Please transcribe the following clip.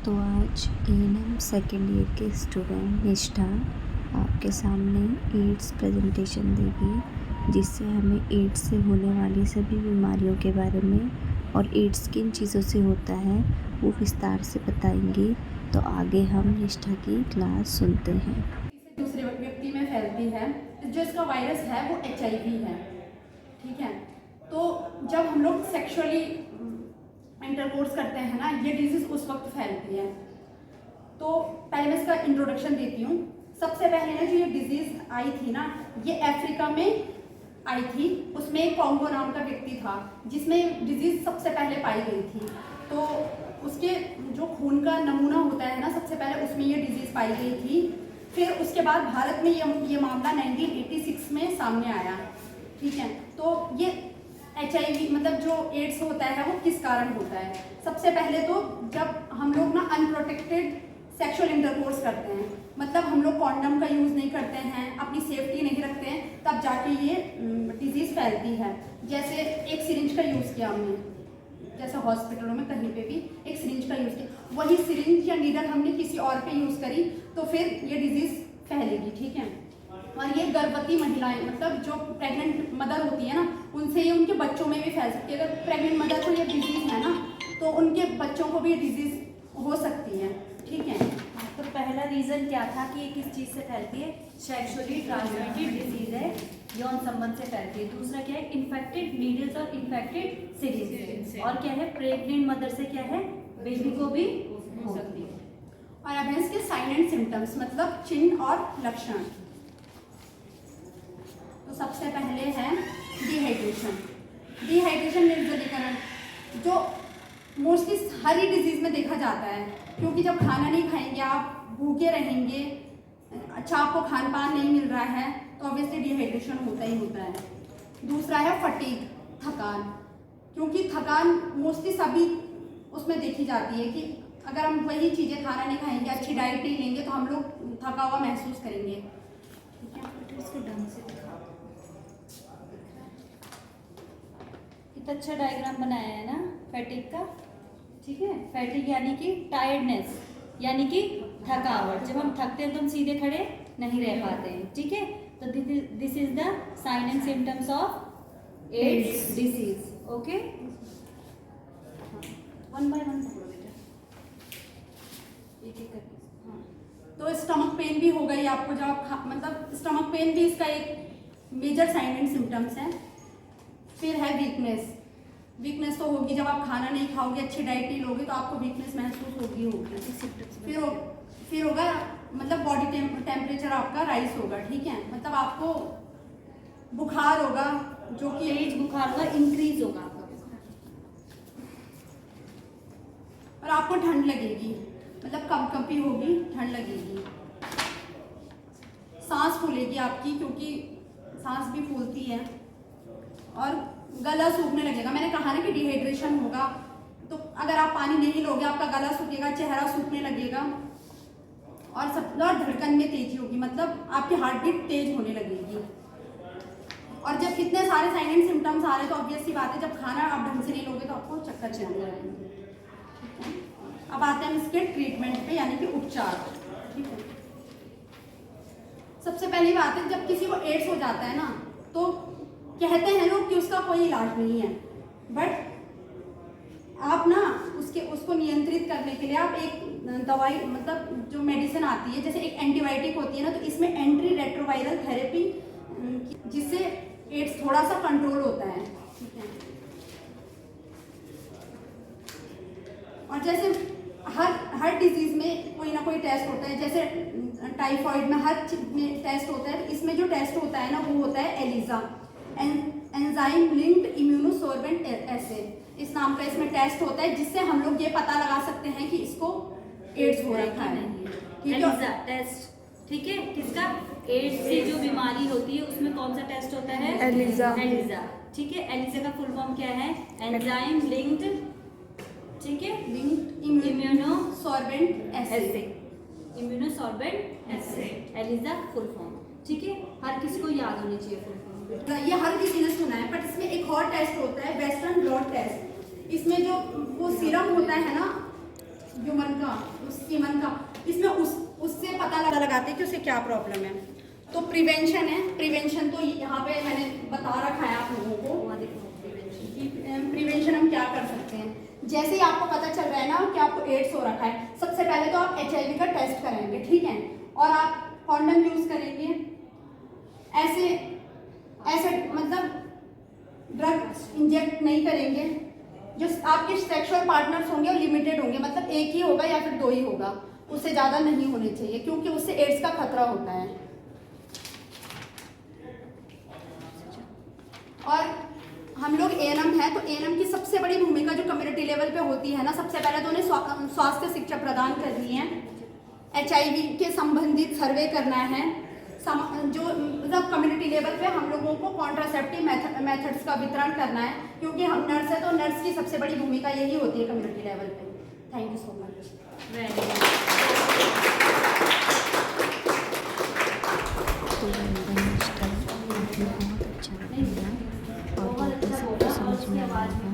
तो आज ANM second year के स्टूडेंट निष्ठा आपके सामने एड्स प्रेजेंटेशन देगी, जिससे हमें एड्स से होने वाली सभी बीमारियों के बारे में और एड्स किन चीज़ों से होता है वो विस्तार से बताएंगी। तो आगे हम निष्ठा की क्लास सुनते हैं। दूसरे व्यक्ति में फैलती है। जो इसका वायरस है वो HIV है। ठीक है, तो जब हम लोग सेक्सुअली इंटरकोर्स करते हैं ना, ये डिजीज उस वक्त फैलती है। तो पहले मैं इसका इंट्रोडक्शन देती हूँ। सबसे पहले ना जो ये डिजीज आई थी ना, ये अफ्रीका में आई थी। उसमें कॉन्गो नाम का व्यक्ति था जिसमें डिजीज सबसे पहले पाई गई थी। तो उसके जो खून का नमूना होता है ना, सबसे पहले उसमें ये डिजीज पाई गई थी। फिर उसके बाद भारत में ये मामला 1986 में सामने आया। ठीक है, तो ये HIV मतलब जो एड्स होता है वो किस कारण होता है। सबसे पहले तो जब हम लोग ना अनप्रोटेक्टेड सेक्सुअल इंटरकोर्स करते हैं, मतलब हम लोग कॉन्डम का यूज़ नहीं करते हैं, अपनी सेफ्टी नहीं रखते हैं, तब जाके ये डिजीज़ फैलती है। जैसे एक सिरिंज का यूज़ किया हमने, जैसे हॉस्पिटलों में कहीं पे भी एक सिरिंज का यूज़ किया, वही सिरिंज या नीडल हमने किसी और पे यूज़ करी तो फिर ये डिजीज़ फैलेगी। ठीक है, और ये गर्भवती महिलाएं, मतलब जो प्रेग्नेंट मदर होती है ना, उनसे ये उनके बच्चों में भी फैल सकती है। अगर प्रेग्नेंट मदर को ये डिजीज़ है ना, तो उनके बच्चों को भी ये डिजीज़ हो सकती है। ठीक है, तो पहला रीज़न क्या था कि ये किस चीज़ से फैलती है? सेक्सुअली ट्रांसमिटेड डिजीज है, यौन संबंध से फैलती है। दूसरा क्या है? इन्फेक्टेड नीडल्स और इन्फेक्टेड सिरिंज से। और क्या है? प्रेग्नेंट मदर से क्या है? बेबी को भी हो सकती है। और अब है इसके साइन एंड सिम्टम्स, मतलब चिन्ह और लक्षण। तो सबसे पहले है डिहाइड्रेशन। डिहाइड्रेशन निर्जलीकरण जो मोस्टली हर ही डिजीज में देखा जाता है, क्योंकि जब खाना नहीं खाएंगे, आप भूखे रहेंगे, अच्छा आपको खान पान नहीं मिल रहा है, तो ऑब्वियसली डिहाइड्रेशन होता ही होता है। दूसरा है फटीग, थकान, क्योंकि थकान मोस्टली सभी उसमें देखी जाती है कि अगर हम वही चीज़ें खाना नहीं खाएंगे, अच्छी डाइट नहीं लेंगे, तो हम लोग थका हुआ महसूस करेंगे। ठीक है, इसको ढंग से दिखाओ। कितना अच्छा डायग्राम बनाया है ना फैटिग का। ठीक है, फैटिग यानी कि टायर्डनेस, यानी कि थकावट। जब हम थकते हैं तो हम सीधे खड़े नहीं रह पाते हैं। ठीक है, तो this is the sign and symptoms of AIDS disease. Okay, one by one पकड़ो बेटा, एक एक करके। हाँ, तो स्टमक पेन भी हो गई आपको, जब आप मतलब स्टमक पेन भी इसका एक मेजर साइन एंड सिम्टम्स है। फिर है वीकनेस। वीकनेस तो होगी जब आप खाना नहीं खाओगे, अच्छी डाइट नहीं लोगे, तो आपको वीकनेस महसूस होगी। फिर होगा मतलब बॉडी टेम्परेचर आपका राइज होगा। ठीक है, मतलब आपको बुखार होगा, जो कि तेज बुखार होगा, इंक्रीज होगा आपका बुखार। और आपको ठंड लगेगी, मतलब कंपकंपी होगी, ठंड लगेगी। सांस फूलेगी आपकी, क्योंकि सांस भी फूलती है। और गला सूखने लगेगा। मैंने कहा ना कि डिहाइड्रेशन होगा, तो अगर आप पानी नहीं लोगे, आपका गला सूखेगा, चेहरा सूखने लगेगा, और धड़कन में तेजी होगी, मतलब आपकी हार्ट बीट तेज होने लगेगी। और जब इतने सारे साइन एंड सिम्टम्स आ रहे तो ऑब्वियस सी बात है, जब खाना आप ढंग से नहीं लोगे तो आपको चक्कर चलने लगेंगे। अब आते हैं इसके ट्रीटमेंट पे, यानी कि उपचार। ठीक है, सबसे पहली बात है, जब किसी को एड्स हो जाता है ना, तो कहते हैं लोग कि उसका कोई इलाज नहीं है, बट आप ना उसको नियंत्रित करने के लिए आप एक दवाई, मतलब जो मेडिसिन आती है, जैसे एक एंटीबायोटिक होती है ना, तो इसमें एंटी रेट्रोवायरल थेरेपी, जिससे एड्स थोड़ा सा कंट्रोल होता है। ठीक है, और जैसे हर डिजीज में कोई ना कोई टेस्ट होता है, जैसे टाइफाइड में हर चीज में टेस्ट होता है, तो इसमें जो टेस्ट होता है ना, वो होता है एलिजा, एंजाइम लिंक्ड इम्यूनोसोर्बेंट एसे, इस नाम का इसमें टेस्ट होता है, जिससे हम लोग ये पता लगा सकते हैं कि इसको एड्स हो रखा है। ELISA test. ठीक है, किसका? एड्स से जो बीमारी होती है उसमें कौन सा टेस्ट होता है? एलिजा। एलिजा। ठीक है, एलिजा का फुल फॉर्म क्या है? एंजाइम लिंक्ड, ठीक है, लिंक्ड इम्यूनोसोर्बेंट एसे। इम्यूनोसोर्बेंट एसे, एलिजा फुल फॉर्म। ठीक है, हर किसी को याद होनी चाहिए फुल फॉर्म। ये हर किसी ने सुना है, बट इसमें एक और टेस्ट होता है, वेस्टर्न ब्लॉट टेस्ट। इसमें जो वो सीरम होता है ना, ह्यूमन का, उस सीमन का, इसमें उससे पता लगाते हैं कि उसे क्या प्रॉब्लम है। तो प्रिवेंशन है, प्रिवेंशन तो यहाँ पे मैंने बता रखा है आप लोगों को। प्रिवेंशन हम क्या कर सकते हैं, जैसे ही आपको पता चल रहा है ना कि आपको एड्स हो रखा है, सबसे पहले तो आप HIV का टेस्ट कराएंगे, ठीक है, और आप कॉन्डम यूज करेंगे, ऐसे मतलब ड्रग इंजेक्ट नहीं करेंगे। जो आपके सेक्सुअल पार्टनर्स होंगे वो लिमिटेड होंगे, मतलब एक ही होगा या फिर 2 ही होगा, उससे ज़्यादा नहीं होने चाहिए, क्योंकि उससे एड्स का खतरा होता है। और हम लोग ANM है, तो ANM की सबसे बड़ी भूमिका जो कम्युनिटी लेवल पे होती है ना, सबसे पहले तो उन्हें स्वास्थ्य शिक्षा प्रदान करनी है, HIV के संबंधित सर्वे करना है, जो मतलब कम्युनिटी लेवल पे हम लोगों को कॉन्ट्रासेप्टिव मेथड्स का वितरण करना है, क्योंकि हम नर्स है तो नर्स की सबसे बड़ी भूमिका यही होती है कम्युनिटी लेवल पे। Thank you so much. तो निष्ठा बहुत अच्छा लगा और बहुत समझ में आया।